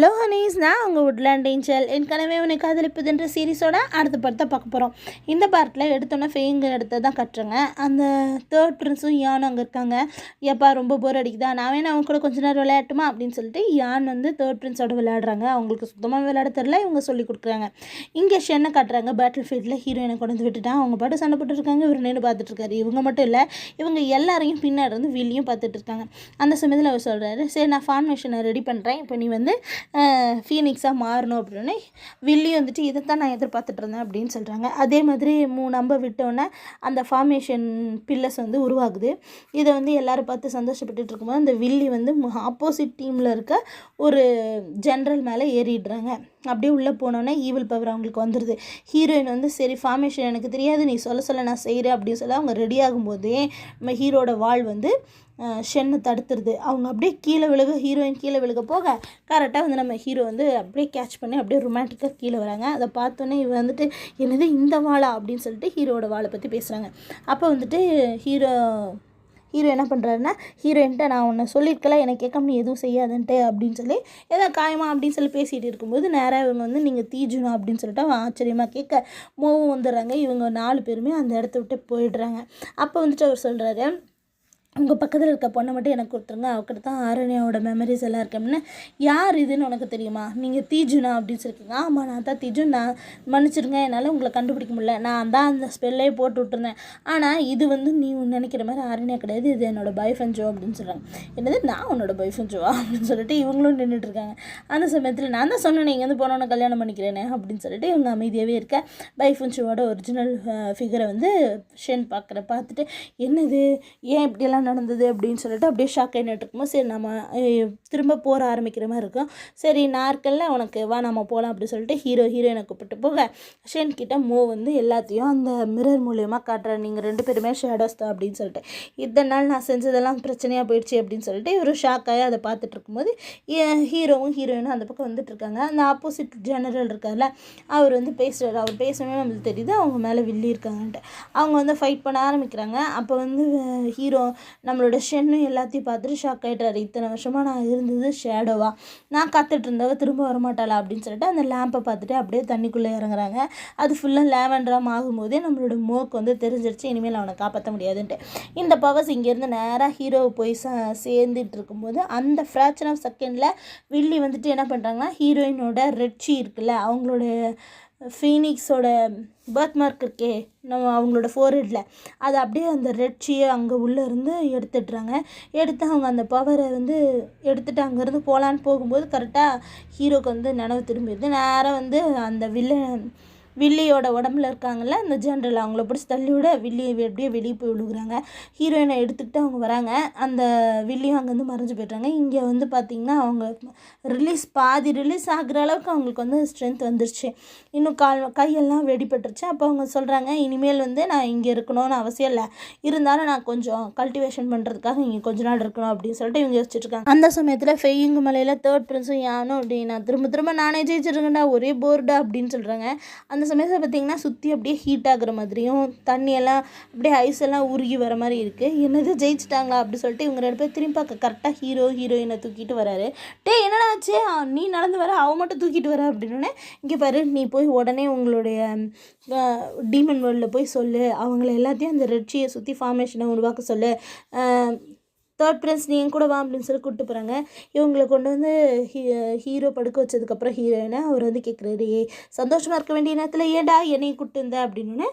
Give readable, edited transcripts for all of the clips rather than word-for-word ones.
Hello Honey's, நான் உங்கள் woodland angel. ஏற்கனவே உன்னை காதலிப்பதுன்ற சீரீஸோட அடுத்த படத்தை பார்க்க போகிறோம். இந்த பார்ட்டில் எடுத்தோன்னே ஃபெயிங்க எடுத்து தான் கட்டுறேங்க. அந்த தேர்ட் பிரின்ஸும் யானும் அங்கே இருக்காங்க. எப்பா ரொம்ப போர் அடிக்குதா, நான் வேணா அவங்க கூட கொஞ்ச நேரம் விளையாட்டுமா அப்படின்னு சொல்லிட்டு யான் வந்து தேர்ட் பிரின்ஸோட விளையாடுறாங்க. அவங்களுக்கு சுத்தமாக விளையாட தெரில, இவங்க சொல்லி கொடுக்குறாங்க. இங்கே ஷென்னை காட்டுறாங்க. பேட்டில் ஃபீல்டில் ஹீரோயினை கொண்டு வந்து விட்டுட்டான். அவங்க பாட்டு சண்டை போட்டுருக்காங்க. இவர் நின்று பார்த்துட்ருக்காரு. இவங்க மட்டும் இல்லை, இவங்க எல்லாரையும் பின்னாடி இருந்து வில்லியும் பார்த்துட்டு இருக்காங்க. அந்த சமயத்தில் அவர் சொல்கிறாரு, சரி நான் ஃபார்மேஷனை ரெடி பண்ணுறேன், இப்போ நீ வந்து ஃபீனிக்ஸாக மாறணும் அப்படின்னு. வில்லி வந்துட்டு இதைத்தான் நான் எதிர்பார்த்துட்டு இருந்தேன் அப்படின்னு சொல்கிறாங்க. அதே மாதிரி 3 அம்பை விட்டோன்னே அந்த ஃபார்மேஷன் பில்லர்ஸ் வந்து உருவாகுது. இதை வந்து எல்லோரும் பார்த்து சந்தோஷப்பட்டு இருக்கும்போது அந்த வில்லி வந்து ஆப்போசிட் டீமில் இருக்க ஒரு ஜென்ரல் மேலே ஏறிடுறாங்க. அப்படியே உள்ளே போனோன்னே ஈவில் பவர் அவங்களுக்கு வந்துடுது. ஹீரோயின் வந்து சரி ஃபார்மேஷன் எனக்கு தெரியாது, நீ சொல்ல நான் செய்கிறேன் அப்படின்னு சொல்லி அவங்க ரெடி ஆகும்போதே நம்ம ஹீரோட வாள் வந்து ஷென்னை தடுத்துருது. அவங்க அப்படியே கீழே விழுக, ஹீரோயின் கீழே விழுக போக கரெக்டாக வந்து நம்ம ஹீரோ வந்து அப்படியே கேட்ச் பண்ணி அப்படியே ரொமான்டிக்காக கீழே வராங்க. அதை பார்த்தோன்னே இவ வந்துட்டு என்னது இந்த வாளா அப்படின்னு சொல்லிட்டு ஹீரோட வாளை பற்றி பேசுகிறாங்க. அப்போ வந்துட்டு ஹீரோ என்ன பண்ணுறாருன்னா, ஹீரோயின்ட்ட நான் ஒன்று சொல்லியிருக்கல, எனக்கு கேட்காம நீ எதுவும் செய்யாதுன்ட்டு அப்படின்னு சொல்லி ஏதோ காயமா அப்படின்னு சொல்லி பேசிகிட்டு இருக்கும்போது நேராக இவங்க வந்து நீங்கள் தீஜுனா அப்படின்னு சொல்லிட்டு அவன் ஆச்சரியமாக கேட்க மோவும் வந்துடுறாங்க. இவங்க 4 பேருமே அந்த இடத்த விட்டு போயிடுறாங்க. அப்போ வந்துட்டு அவர் சொல்கிறாரு, உங்கள் பக்கத்தில் இருக்க பொண்ணை மட்டும் எனக்கு கொடுத்துருங்க, அவக்கிட்ட தான் ஆரண்யாவோட மெமரிஸ் எல்லாம் இருக்கு அப்படின்னா. யார் இதுன்னு உனக்கு தெரியுமா, நீங்கள் தீஜுனா அப்படின்னு சொல்லியிருக்கீங்க. ஆமாம் நான் தான் தீஜு, நான் மன்னிச்சிருங்க, என்னால் உங்களை கண்டுபிடிக்க முடியல, நான் தான் அந்த ஸ்பெல்லே போட்டு விட்டுருந்தேன். ஆனால் இது வந்து நீ நினைக்கிற மாதிரி ஆரண்யா கிடையாது, இது என்னோடய பாய் ஃப்ரெண்ட் ஜோ அப்படின்னு சொல்கிறாங்க. என்னது நான் உன்னோட பாய் ஃப்ரெண்ட் ஜோவா அப்படின்னு சொல்லிட்டு இவங்களும் நின்றுட்டுருக்காங்க. அந்த சமயத்தில் நான் தான் சொன்னேன் இங்கேருந்து போனோன்னு கல்யாணம் பண்ணிக்கிறேனே அப்படின்னு சொல்லிட்டு இவங்க அமைதியாகவே இருக்க பாய் ஃப்ரெண்ட் ஜோவோட ஒரிஜினல் ஃபிகரை வந்து ஷென் பார்த்துட்டு என்னது ஏன் இப்படியெல்லாம் நடந்தது அப்படின்னு சொல்லிட்டு அப்படியே ஷாக் ஆகிட்டு இருக்கும்போது சரி நம்ம திரும்ப போற ஆரம்பிக்கிற மாதிரி இருக்கும். சரி நான் இருக்கல உனக்கு வா நம்ம போகலாம் அப்படின்னு சொல்லிட்டு ஹீரோயினை கூப்பிட்டு போக ஷென் கிட்ட வந்து எல்லாத்தையும் அந்த மிரர் மூலயமா காட்டுறேன், நீங்கள் 2 பேருமே ஷேடோஸ் தான் அப்படின்னு சொல்லிட்டு. இத்தனை நாள் நான் செஞ்சதெல்லாம் பிரச்சனையாக போயிடுச்சு அப்படின்னு சொல்லிட்டு இவர் ஷாக்காகி அதை பார்த்துட்டு இருக்கும்போது ஹீரோவும் ஹீரோயினும் அந்த பக்கம் வந்துட்டு இருக்காங்க. அந்த ஆப்போசிட் ஜெனரல் இருக்கார்ல, அவர் வந்து பேசுகிறார். அவர் பேசணும்னு நம்மளுக்கு தெரியுது அவங்க மேலே வில்லி இருக்காங்கன்ட்டு. அவங்க வந்து ஃபைட் பண்ண ஆரம்பிக்கிறாங்க. அப்போ வந்து ஹீரோ நம்மளோட ஷென்னும் எல்லாத்தையும் பார்த்துட்டு ஷாக் ஆகிட்டாரு. இத்தனை வருஷமாக நான் இருந்தது ஷேடோவா, நான் காத்துட்டு இருந்தவ திரும்ப வரமாட்டாளா அப்படின்னு சொல்லிட்டு அந்த லேம்பை பார்த்துட்டு அப்படியே தண்ணிக்குள்ளே இறங்குறாங்க. அது ஃபுல்லாக லேவண்டராக ஆகும்போதே நம்மளோட மோக்கு வந்து தெரிஞ்சிருச்சு இனிமேல் அவனை காப்பாற்ற முடியாதுன்ட்டு. இந்த பவர்ஸ் இங்கேருந்து நேராக ஹீரோவை போய் சேர்ந்துட்டு இருக்கும்போது அந்த ஃப்ராக்ஷன் ஆஃப் செகண்டில் வில்லி வந்துட்டு என்ன பண்ணுறாங்கன்னா, ஹீரோயினோட ரெட்சி இருக்குல்ல, அவங்களோட ஃபீனிக்ஸோட பர்த் மார்க் இருக்கே நம்ம அவங்களோட ஃபோர்ஹெட்டில், அது அப்படியே அந்த ரெட்சியை அங்கே உள்ளே இருந்து எடுத்துடுறாங்க. எடுத்து அவங்க அந்த பவரை வந்து எடுத்துகிட்டு அங்கேருந்து போகலான்னு போகும்போது கரெக்டாக ஹீரோக்கு வந்து நினைவு திரும்பிடுது. நேராக வந்து அந்த வில்லியோட உடம்புல இருக்காங்கல்ல அந்த ஜென்ரல், அவங்கள பிடிச்சி தள்ளி விட வில்லி எப்படியே வெளியே போய் விழுகுறாங்க. ஹீரோயினை எடுத்துக்கிட்டு அவங்க வராங்க. அந்த வில்லியும் அங்கேருந்து மறைஞ்சு போய்ட்றாங்க. இங்கே வந்து பார்த்திங்கன்னா அவங்க பாதி ரிலீஸ் ஆகிற அளவுக்கு அவங்களுக்கு வந்து ஸ்ட்ரென்த் வந்துருச்சு. இன்னும் கையெல்லாம் வெடிப்பட்டுருச்சு. அப்போ அவங்க சொல்கிறாங்க இனிமேல் வந்து நான் இங்கே இருக்கணும்னு அவசியம் இல்லை, இருந்தாலும் நான் கொஞ்சம் கல்டிவேஷன் பண்ணுறதுக்காக இங்கே கொஞ்ச நாள் இருக்கணும் அப்படின்னு சொல்லிட்டு இவங்க யோசிச்சுட்ருக்காங்க. அந்த சமயத்தில் ஃபெயிங்கு மலையில் தேர்ட் பிரின்ஸும் யானும் அப்படி நான் திரும்ப நானே ஜெயிச்சிருக்கேன்டா ஒரே போர்டா அப்படின்னு சொல்கிறாங்க. அந்த சமயத்தில் பார்த்திங்கன்னா சுற்றி அப்படியே ஹீட் ஆகுற மாதிரியும் தண்ணியெல்லாம் அப்படியே ஐஸ் எல்லாம் உருகி வர மாதிரி இருக்குது. என்னது ஜெயிச்சிட்டாங்களா அப்படி சொல்லிட்டு இவங்க 2 பேர் திரும்பி பார்க்க கரெக்டாக ஹீரோயினை தூக்கிட்டு வராரு. என்னடா ஆச்சு, நீ நடந்து வர அவன் மட்டும் தூக்கிட்டு வர அப்படின்னு. இங்கே பாரு, நீ போய் உடனே உங்களுடைய டீமன் வேர்ல்டில் போய் சொல்லு, அவங்கள எல்லாத்தையும் அந்த ரெட்சியை சுற்றி ஃபார்மேஷனை உருவாக்க சொல்லு, தேர்ட் பிரின்ஸ் நீ என் கூட வா அப்படின்னு சொல்லி கூப்பிட்டு போகிறாங்க. இவங்களை கொண்டு வந்து ஹீரோ படுக்க வச்சதுக்கப்புறம் ஹீரோயினை அவர் வந்து கேட்குறாரு, சந்தோஷமாக இருக்க வேண்டிய நேரத்தில் ஏன்டா என்னையும் கூப்பிட்டு இருந்தேன் அப்படின்னு.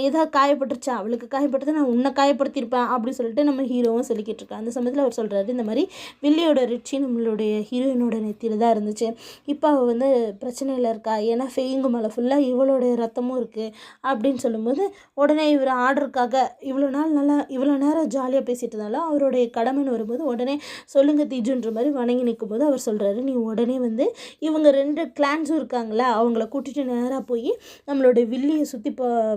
ஏதாவது காயப்பட்டுருச்சா, அவளுக்கு காயப்பட்டது நான் உன்னை காயப்படுத்தியிருப்பேன் அப்படின்னு சொல்லிட்டு நம்ம ஹீரோவும் சொல்லிக்கிட்டு இருக்கேன். அந்த சமயத்தில் அவர் சொல்கிறாரு, இந்த மாதிரி வில்லியோட ரிச்சி நம்மளுடைய ஹீரோயினோட நெத்தியில் தான் இருந்துச்சு, இப்போ அவள் வந்து பிரச்சனையில் இருக்கா, ஏன்னா ஃபெயிங்கு மேலே ஃபுல்லாக இவளோட ரத்தமும் இருக்குது அப்படின்னு சொல்லும்போது உடனே இவர் ஆர்டருக்காக இவ்வளோ நேரம் ஜாலியாக பேசிகிட்டு இருந்தாலும் அவருடைய கடமைன்னு வரும்போது உடனே சொல்லுங்கள் தீஜுன்ற மாதிரி வணங்கி நிற்கும்போது அவர் சொல்கிறாரு, நீ உடனே வந்து இவங்க 2 கிளான்ஸும் இருக்காங்களா அவங்கள கூட்டிகிட்டு நேராக போய் நம்மளோட வில்லியை சுற்றி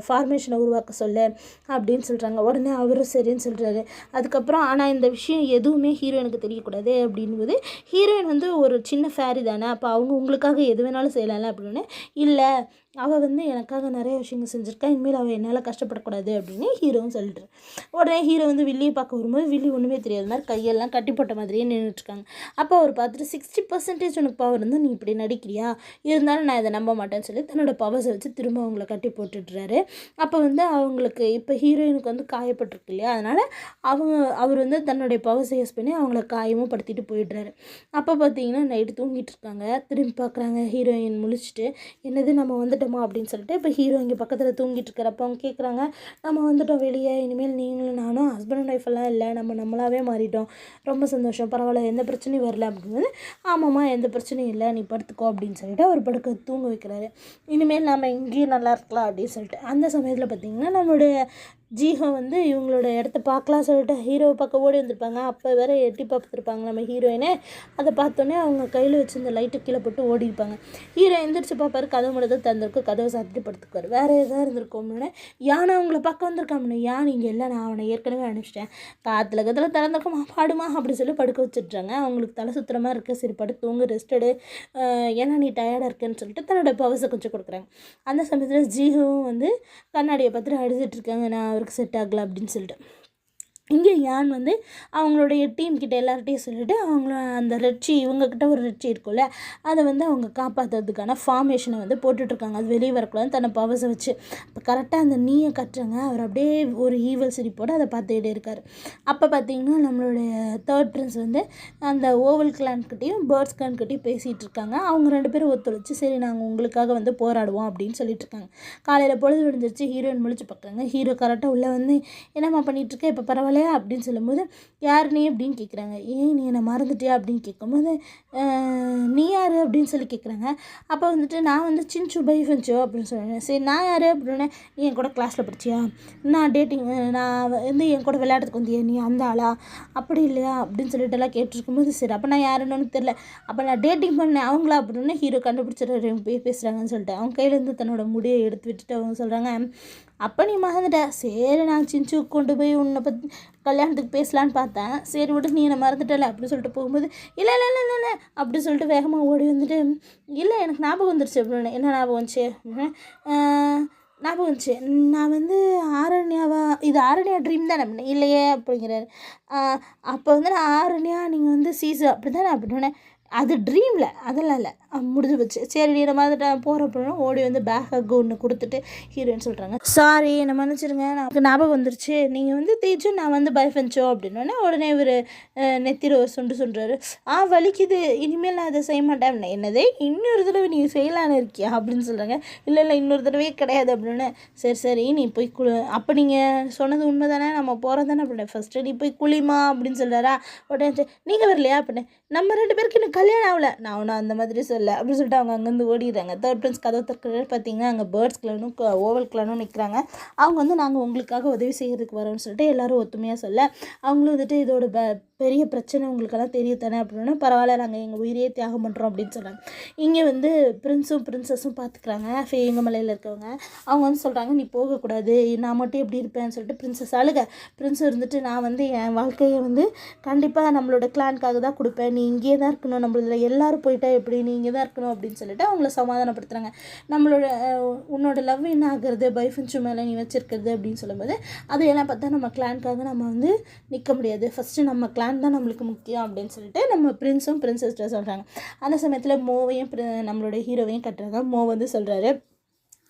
ஃபார்மேஷனை உருவாக்க சொல்ல அப்படின்னு சொல்கிறாங்க. உடனே அவரும் சரின்னு சொல்கிறாரு. அதுக்கப்புறம் ஆனால் இந்த விஷயம் எதுவுமே ஹீரோயினுக்கு தெரியக்கூடாது அப்படின்போது ஹீரோயின் வந்து ஒரு சின்ன ஃபேரி தானே, அப்போ அவங்க உங்களுக்காக எது வேணாலும் செய்யலாம்ல அப்படின்னு. இல்லை அவள் வந்து எனக்காக நிறைய விஷயங்கள் செஞ்சுருக்கா, இனிமேல் அவள் என்னால் கஷ்டப்படக்கூடாது அப்படின்னு ஹீரோவும் சொல்லிட்டு. உடனே ஹீரோ வந்து வில்லியை பார்க்க வரும்போது வில்லி ஒன்றுமே ஒன்றுமே தெரியாத மாதிரி கையெல்லாம் கட்டி போட்ட மாதிரியே நின்றுட்டுருக்காங்க. அப்போ அவர் பார்த்துட்டு 60% உனக்கு பவர் இருந்தால் நீ இப்படி நடிக்கிறியா, இருந்தாலும் நான் இதை நம்ப மாட்டேன்னு சொல்லி தன்னோட பவர்ஸை வச்சு திரும்ப அவங்கள கட்டி போட்டுடுறாரு. அப்போ வந்து அவங்களுக்கு இப்போ ஹீரோயினுக்கு வந்து காயப்பட்டிருக்கு இல்லையா, அதனால் அவர் வந்து தன்னுடைய பவர்ஸை யூஸ் பண்ணி அவங்கள காயமும் படுத்திட்டு போயிடுறாரு. அப்போ பார்த்தீங்கன்னா நைட்டு தூங்கிட்டு இருக்காங்க. திரும்பி பார்க்குறாங்க, ஹீரோயின் முழிச்சிட்டு என்னது நம்ம வந்துட்டோமா அப்படின்னு சொல்லிட்டு இப்போ ஹீரோ இங்கே பக்கத்தில் தூங்கிட்டு இருக்கிறப்ப அவங்க கேட்குறாங்க, நம்ம வந்துட்டோம் வெளியே, இனிமேல் நீங்களும் நானும் ஹஸ்பண்ட் அண்ட் ஒய்ஃப் எல்லாம் இல்லை, நம்மளாவே மாறிட்டோம், ரொம்ப சந்தோஷம், பரவாயில்ல, எந்த பிரச்சனையும் வரல அப்படிங்கும்போது ஆமாம்மா எந்த பிரச்சனையும் இல்லை, நீ படுத்துக்கோ அப்படின்னு சொல்லிட்டு அவர் படுக்க தூங்க வைக்கிறாரு. இனிமேல் நம்ம இங்கேயும் நல்லா இருக்கலாம் அப்படின்னு சொல்லிட்டு அந்த சமயத்தில் பார்த்திங்கன்னா நம்மளுடைய ஜீஹோ வந்து இவங்களோட இடத்த பார்க்கலாம் சொல்லிட்டு ஹீரோவை பார்க்க ஓடி வந்திருப்பாங்க. அப்போ வேறு எட்டி பார்த்துருப்பாங்க நம்ம ஹீரோயினே. அதை பார்த்தோன்னே அவங்க கையில் வச்சு இந்த லைட்டு கீழே போட்டு ஓடிருப்பாங்க. ஹீரோ எந்திரிச்சு பார்ப்பாரு, கதவு மட்டும் தந்திருக்கு, கதவை சாத்திட்டு படுத்துக்குவார். வேறு எதாவது இருந்திருக்கோம்னு யானை அவங்கள பார்க்க வந்திருக்காமனு, யான் இங்கே இல்லை, நான் அவனை ஏற்கனவே அனுப்பிச்சிட்டேன், காற்றுல கதில் திறந்திருக்கோமா பாடுமா அப்படி சொல்லி படுக்க வச்சுட்றாங்க. அவங்களுக்கு தலை சுத்தமாக இருக்குது, சரி படுத்து தூங்கு, ரெஸ்டடு, ஏன்னா நீ டயர்டாக இருக்குன்னு சொல்லிட்டு தன்னோட பவர்ஸை கொஞ்சம் கொடுக்குறாங்க. அந்த சமயத்தில் ஜீஹோவும் வந்து கண்ணாடியை பார்த்துட்டு அடிச்சிட்டு இருக்காங்க, நான் அவருக்கு செட் ஆகலை அப்படின்னு சொல்லிட்டு. இங்கே யான் வந்து அவங்களுடைய டீம்கிட்ட எல்லார்ட்டையும் சொல்லிவிட்டு அவங்கள அந்த ரெட்சி இவங்கக்கிட்ட ஒரு ரெட்சி இருக்கும்ல, அதை வந்து அவங்க காப்பாற்றுறதுக்கான ஃபார்மேஷனை வந்து போட்டுட்ருக்காங்க. அது வெளியே வரக்கூடாது தன்னை பவர்ஸை வச்சு. இப்போ கரெக்டாக அந்த நீயை கட்டுறாங்க. அவர் அப்படியே ஒரு ஈவல் சிரிப்போடு அதை பார்த்துக்கிட்டே இருக்கார். அப்போ பார்த்திங்கன்னா நம்மளுடைய தேர்ட் பிரின்ஸ் வந்து அந்த ஓவல் கிளான்கிட்டையும் பேர்ட்ஸ் கிளான்கிட்டையும் பேசிகிட்டு இருக்காங்க. அவங்க 2 பேரும் ஒத்துழைச்சி சரி நாங்கள் உங்களுக்காக வந்து போராடுவோம் அப்படின்னு சொல்லிட்டு இருக்காங்க. காலையில் பொழுது விழுந்துருச்சு. ஹீரோயின் முழிச்சு பார்க்குறாங்க. ஹீரோ கரெக்டாக உள்ளே வந்து என்னம்மா பண்ணிகிட்ருக்க, இப்போ பரவாயில்ல அப்படின்னு சொல்லும்போது யார் நீ அப்படின்னு கேட்குறாங்க. ஏன் நீ என்னை மறந்துட்டியா அப்படின்னு கேட்கும்போது நீ யார் அப்படின்னு சொல்லி கேட்குறாங்க. அப்போ வந்துட்டு நான் வந்து சின்சு பை ஃபென்ச்சோ அப்படின்னு சொல்லுவேன். சரி நான் யார் அப்படின்னா, நீ என் கூட கிளாஸில் படிச்சியா, நான் டேட்டிங், நான் வந்து என் கூட விளையாடுறதுக்கு வந்தியா, நீ அந்த ஆளா, அப்படி இல்லையா அப்படின்னு சொல்லிட்டு எல்லாம் கேட்டிருக்கும்போது சரி அப்போ நான் யாருன்னு தெரியல, அப்போ நான் டேட்டிங் பண்ணேன் அவங்களா அப்படின்னு ஹீரோ கண்டுபிடிச்சிடுறாரு. போய் பேசுகிறாங்கன்னு சொல்லிட்டு அவங்க கையிலேருந்து தன்னோட முடியை எடுத்து விட்டுட்டு அவங்க சொல்கிறாங்க, அப்போ நீ மறந்துட்ட, சரி நான் சின்சு கொண்டு போய் உன்னை பற்றி கல்யாணத்துக்கு பேசலான்னு பார்த்தேன், சரி விட்டு நீ என்னை மறந்துட்டல அப்படின்னு சொல்லிட்டு போகும்போது இல்லை இல்லை இல்லை இல்லை அப்படி சொல்லிட்டு வேகமாக ஓடி வந்துட்டு இல்லை எனக்கு ஞாபகம் வந்துருச்சு அப்படின்னு. என்ன ஞாபகம் வந்துச்சு அப்படின்னா, ஞாபகம் வந்துச்சு, நான் வந்து ஆரண்யாவா, இது ஆரண்யா ட்ரீம் தானே அப்படின்னா, இல்லையே அப்படிங்கிறாரு. அப்போ வந்து நான் ஆரண்யா, நீங்கள் வந்து சீசு அப்படி தானே அப்படின்னு. அது ட்ரீமில் அதெல்லாம் இல்லை, முடிஞ்சு போச்சு, சரி நம்ம வந்துட்டு போகிற அப்படின்னா ஓடி வந்து பேக் ஹக் ஒன்று கொடுத்துட்டு ஹீரோயின் சொல்கிறாங்க, சாரி என்னை மன்னிச்சிருங்க, எனக்கு ஞாபகம் வந்துருச்சு, நீங்கள் வந்து தேய்ச்சு நான் வந்து பயஃபென்ச்சோ அப்படின்னோடனே உடனே இவர் நெத்திர ஒரு சுண்டு சொல்கிறாரு. வலிக்குது, இனிமேல் நான் அதை செய்ய மாட்டேன். என்னதே இன்னொரு தடவை நீங்கள் செய்யலான்னு இருக்கியா அப்படின்னு சொல்கிறாங்க. இல்லை இல்லை இன்னொரு தடவையே கிடையாது அப்படின்னு. சரி நீ போய் அப்போ நீங்கள் சொன்னது உண்மை தானே, நம்ம போகிறது தானே அப்படின்னு. ஃபஸ்ட்டு நீ போய் குளிமா அப்படின்னு சொல்கிறாரா. உடனே நீங்கள் வரலையா அப்படின்னு. நம்ம 2 பேருக்கு இன்னும் கல்யாணம் ஆகலை, நான் ஒன்றும் அந்த மாதிரி சொல்ல அப்படின்னு சொல்லிட்டு அவங்க அங்கேருந்து ஓடிடுறாங்க. தேர்ட் பிரின்ஸ் கதவு திறக்கிறது பார்த்தீங்கன்னா அங்கே பேர்ட்ஸ் கிளானும் ஓவல் கிளானும் நிற்கிறாங்க. அவங்க வந்து நாங்கள் உங்களுக்காக உதவி செய்கிறதுக்கு வரோம்னு சொல்லிட்டு எல்லோரும் ஒத்துமையாக சொல்ல, அவங்களும் வந்துட்டு இதோட பெரிய பிரச்சனை உங்களுக்கெல்லாம் தெரியும் தானே அப்படின்னா, பரவாயில்ல நாங்கள் எங்கள் உயிரையே தியாகம் பண்ணுறோம் அப்படின்னு சொல்கிறாங்க. இங்கே வந்து பிரின்ஸும் பிரின்சஸும் பார்த்துக்குறாங்க. எங்கமலையில் இருக்கவங்க அவங்க வந்து சொல்கிறாங்க, நீ போகக்கூடாது, நான் மட்டும் எப்படி இருப்பேன்னு சொல்லிட்டு பிரின்சஸ் அழுக. பிரின்ஸ் இருந்துட்டு நான் வந்து என் வாழ்க்கையை வந்து கண்டிப்பாக நம்மளோட கிளானுக்காக தான் கொடுப்பேன், நீ இங்கேயே தான் இருக்கணும், நம்மள எல்லோரும் போயிட்டா எப்படி, நீ இங்கே தான் இருக்கணும் அப்படின்னு சொல்லிட்டு அவங்கள சமாதானப்படுத்துகிறாங்க. உன்னோட லவ் என்ன ஆகுறது, பைஃபென்ச்சு மேலே நீ வச்சுருக்கிறது அப்படின்னு சொல்லும்போது அதையெல்லாம் பார்த்தா நம்ம கிளானுக்காக நம்ம வந்து நிற்க முடியாது, ஃபஸ்ட்டு நம்ம கிளான் தான் நம்மளுக்கு முக்கியம் அப்படின்னு சொல்லிட்டு நம்ம பிரின்ஸும் பிரின்சஸ்ட்ட சொல்கிறாங்க. அந்த சமயத்தில் மோவையும் நம்மளோட ஹீரோவையும் கட்டுறாங்க. மோ வந்து சொல்கிறாரு,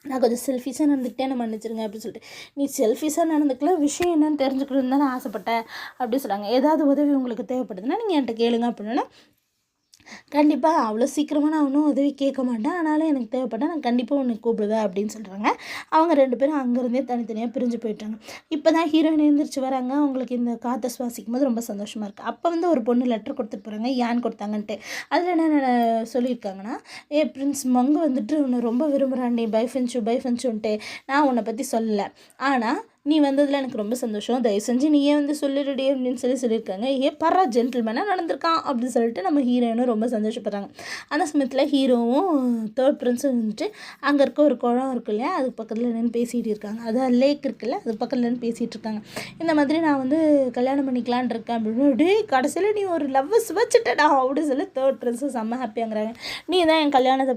நான் கொஞ்சம் செல்ஃபிஷாக நடந்துக்கிட்டே என்ன மன்னிச்சிருங்க அப்படின்னு சொல்லிட்டு. நீ செல்ஃபிஷாக நடந்துக்கலாம், விஷயம் என்னன்னு தெரிஞ்சுக்கணுன்னு தானே ஆசைப்பட்டேன் அப்படின்னு சொல்கிறாங்க. ஏதாவது உதவி உங்களுக்கு தேவைப்படுதுன்னா நீங்கள் என்கிட்ட கேளுங்க அப்படின்னா, கண்டிப்பாக அவ்வளோ சீக்கிரமாக நான் ஒன்றும் உதவி கேட்க மாட்டேன், ஆனாலும் எனக்கு தேவைப்பட்டால் நான் கண்டிப்பாக உன்னை கூப்பிடுவேன் அப்படின்னு சொல்கிறாங்க. அவங்க 2 பேரும் அங்கேருந்தே தனித்தனியாக பிரிஞ்சு போயிட்டாங்க. இப்போ தான் ஹீரோயின் எழுந்திரிச்சு வராங்க. அவங்களுக்கு இந்த காற்றை சுவாசிக்கும் போது ரொம்ப சந்தோஷமாக இருக்குது. அப்போ வந்து ஒரு பொண்ணு லெட்டர் கொடுத்துட்டு போகிறாங்க, யான் கொடுத்தாங்கன்ட்டு. அதில் என்ன சொல்லியிருக்காங்கன்னா, பிரின்ஸ் மங்கு வந்துட்டு உன்னை ரொம்ப விரும்புகிறான், நீ பைஃபென்ச்சுன்ட்டு நான் உன்னை பற்றி சொல்லலை, ஆனால் நீ வந்ததில் எனக்கு ரொம்ப சந்தோஷம், தயவு செஞ்சு நீயே வந்து சொல்லிடுடி அப்படின்னு சொல்லியிருக்காங்க. பரா ஜென்டில்மேனாக நடந்திருக்கான் அப்படின்னு சொல்லிட்டு நம்ம ஹீரோயினும் ரொம்ப சந்தோஷப்படுறாங்க. அந்த சமயத்தில் ஹீரோவும் தேர்ட் பிரின்ஸும் வந்துட்டு அங்கே இருக்க ஒரு குளம் இருக்கு இல்லையா, அதுக்கு பக்கத்தில் என்னென்னு பேசிகிட்டு இருக்காங்க. அதான் லேக் இருக்குல்ல, அது பக்கத்தில் என்னென்னு பேசிகிட்டு இருக்காங்க. இந்த மாதிரி நான் வந்து கல்யாணம் பண்ணிக்கலான் இருக்கேன் அப்படின்னு. அப்படியே கடைசியில் நீ ஒரு லவ் வச்சுட்டடா அப்படின்னு சொல்லி தேர்ட் பிரின்ஸும் செம்ம ஹாப்பியாங்கிறாங்க. நீ தான் என் கல்யாணத்தை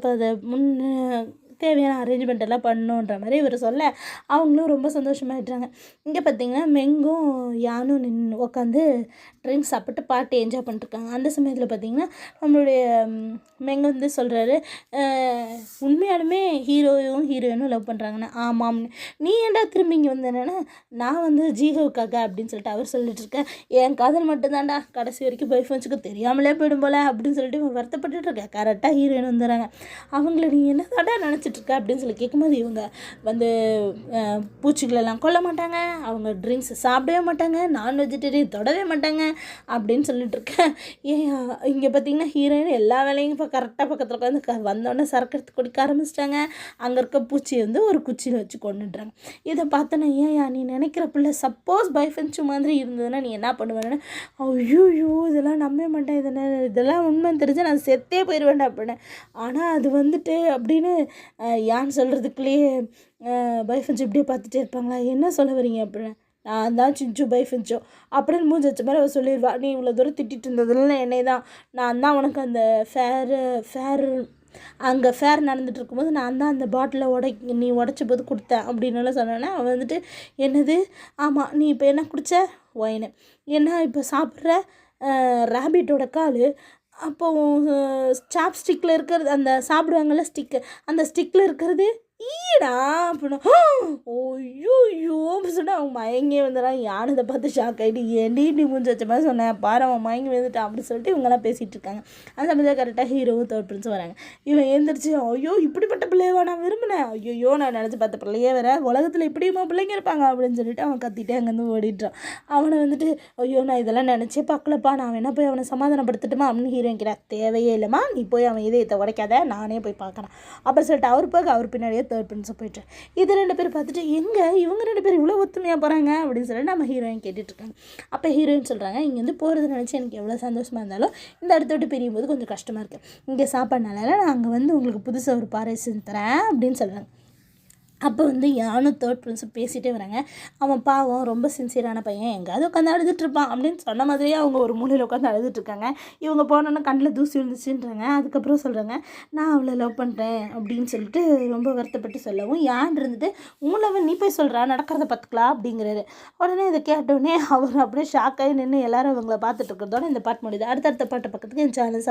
தேவையான அரேஞ்ச்மெண்ட் எல்லாம் பண்ணணுன்ற மாதிரி இவர் சொல்ல அவங்களும் ரொம்ப சந்தோஷமாயிட்டாங்க. இங்கே பார்த்தீங்கன்னா மெங்கும் யானும் உட்காந்து ட்ரிங்க்ஸ் சாப்பிட்டு பாட்டு என்ஜாய் பண்ணிட்டுருக்காங்க. அந்த சமயத்தில் பார்த்தீங்கன்னா நம்மளுடைய மெங்க வந்து சொல்கிறாரு, உண்மையாலுமே ஹீரோயினும் லவ் பண்ணுறாங்கண்ணா. ஆமாம்னு. நீ ஏன்டா திரும்பி இங்கே வந்தேன்னா, நான் வந்து ஜீஹோவுக்காக அப்படின்னு சொல்லிட்டு அவர் சொல்லிட்டு இருக்கேன். என் காதல் மட்டும்தான்டா கடைசி வரைக்கும் பாய் ஃப்ரெண்ட்ஸுக்கு தெரியாமலே போயிடும் போல அப்படின்னு சொல்லிட்டு இவங்க வருத்தப்பட்டுட்டு இருக்கேன். கரெக்டாக ஹீரோயின் வந்துடுறாங்க. அவங்கள நீ என்ன தாண்டா நினச்சிட்ருக்க அப்படின்னு சொல்லி கேட்கும்போது இவங்க வந்து பூச்சிகளெல்லாம் கொல்ல மாட்டாங்க, அவங்க ட்ரிங்க்ஸ் சாப்பிடவே மாட்டாங்க, நான் வெஜிடேரியன் தொடவே மாட்டாங்க அப்படின்னு சொல்லிட்டு இருக்கேன். ஏன் இங்கே பார்த்தீங்கன்னா ஹீரோயின் எல்லா வேலையும் இப்போ கரெக்டாக பக்கத்தில் உட்காந்து வந்தோடனே சரக்கு எடுத்து குடிக்க ஆரம்பிச்சிட்டாங்க. அங்கே இருக்க பூச்சியை வந்து ஒரு குச்சியில் வச்சு கொண்டுடுறாங்க. இதை பார்த்தோன்னா ஏன் நீ நினைக்கிற பிள்ளை சப்போஸ் பாய் ஃப்ரெண்ட்ஸு மாதிரி இருந்ததுன்னா நீ என்ன பண்ணுவேன்னு, ஐயோ இதெல்லாம் நம்ப மாட்டேன், இதெல்லாம் உண்மைன்னு தெரிஞ்சால் நான் செத்தே போயிடுவேன் அப்படின்னு. ஆனால் அது வந்துட்டு அப்படின்னு யான்னு சொல்கிறதுக்குள்ளேயே பாய் ஃப்ரெண்ட்ஸ் இப்படியே பார்த்துட்டே இருப்பாங்களா, என்ன சொல்ல வரீங்க அப்படின்னு. நான் தான் சிஞ்சு பை ஃப்ரெண்ட்ஸோ அப்படின்னு மூஞ்சி வச்ச மாதிரி அவள் சொல்லிடுவா. நீ இவ்வளோ தூரம் திட்டிகிட்டு இருந்ததுல என்னை தான், நான் தான் உனக்கு அந்த ஃபேர் அங்கே ஃபேர் நடந்துகிட்டு இருக்கும்போது நான் தான் அந்த பாட்டிலை நீ உடச்ச போது கொடுத்தேன் அப்படின்னுலாம் சொன்னேன்னா அவன் வந்துட்டு, என்னது, ஆமாம் நீ இப்போ என்ன குடித்த ஒயினு, என்ன இப்போ சாப்பிட்ற ரேபிட்டோட கால், அப்போது சாப்ஸ்டிக்கில் இருக்கிறது அந்த சாப்பிடுவாங்கள்ல ஸ்டிக்கு, அந்த ஸ்டிக்கில் இருக்கிறது ஈடா அப்படின்னா ஐயோ அப்படி சொன்னால் அவன் மயங்கி வந்துடான். யானை இதை பார்த்து ஷாக் ஆகிட்டு ஏன்டி நீ முடிஞ்சு வச்ச மாதிரி சொன்னேன் பாரு அவன் மயங்கி வந்துட்டான் அப்படி சொல்லிட்டு இவங்கெல்லாம் பேசிகிட்டு இருக்காங்க. அந்த சமயத்தில் கரெக்டாக ஹீரோவும் தேர்ட் பிரின்ஸும் வராங்க. இவன் எழுந்திரிச்சு ஐயோ இப்படிப்பட்ட பிள்ளையவா நான் விரும்பினேன், ஐயோ நான் நினச்சி பார்த்த பிள்ளையே வேற, உலகத்தில் இப்படியுமா பிள்ளைங்க இருப்பாங்க அப்படின்னு சொல்லிட்டு அவன் கத்திட்டே அங்கேருந்து ஓடிட்டான். அவனை வந்துட்டு ஐயோ நான் இதெல்லாம் நினச்சே பார்க்கலப்பா, நான் வேணா போய் அவனை சமாதானப்படுத்தட்டுமா அப்படின்னு ஹீரோயின் கிட்ட, தேவையே இல்லைம்மா நீ போய் அவன் இதயத்தை உடைக்காத, நானே போய் பார்க்குறேன் அப்படின்னு சொல்லிட்டு அவர் போக அவர் பின்னாடியே தேர்ட் பிரின்ஸை போயிட்டு இது 2 பேர் பார்த்துட்டு எங்கே இவங்க 2 பேர் இவ்வளோ ஒத்துமையாக போகிறாங்க அப்படின்னு சொல்லிட்டு நம்ம ஹீரோயின் கேட்டுட்ருக்காங்க. அப்போ ஹீரோயின் சொல்கிறாங்க, இங்கேருந்து போகிறது நினச்சி எனக்கு எவ்வளோ சந்தோஷமாக இருந்தாலும் இந்த இடத்த விட்டு பிரியும் போது கொஞ்சம் கஷ்டமாக இருக்குது, இங்கே சாப்பாடுனால நான் அங்கே வந்து உங்களுக்கு புதுசாக ஒரு பாறை செஞ்சு தரேன் அப்படின்னு சொல்கிறாங்க. அப்போ வந்து யானும் தேர்ட் பிரின்ஸும் பேசிகிட்டே வராங்க. அவன் பாவம் ரொம்ப சின்சியரான பையன், எங்கேயாவது உட்காந்து அழுதுட்டுருப்பான் அப்படின்னு சொன்ன மாதிரியே அவங்க ஒரு மூலையில் உட்காந்து அழுதுட்டுருக்காங்க. இவங்க போனோன்னா கண்ணில் தூசி விழுந்துச்சுன்றாங்க. அதுக்கப்புறம் சொல்கிறாங்க, நான் அவளை லவ் பண்ணுறேன் அப்படின்னு சொல்லிட்டு ரொம்ப வருத்தப்பட்டு சொல்லவும் யான் இருந்துட்டு உங்களவன் நீ போய் சொல்கிறா நடக்கிறத பார்த்துக்கலாம் அப்படிங்கிறாரு. உடனே இதை கேட்டோடனே அவர் அப்படியே ஷாக்காகி நின்று எல்லாரும் அவங்கள பார்த்துட்டு இருக்கிறதோட இந்த பாட்டு முடியுது. அடுத்தடுத்த பாட்டு பக்கத்துக்கு என் சேனல்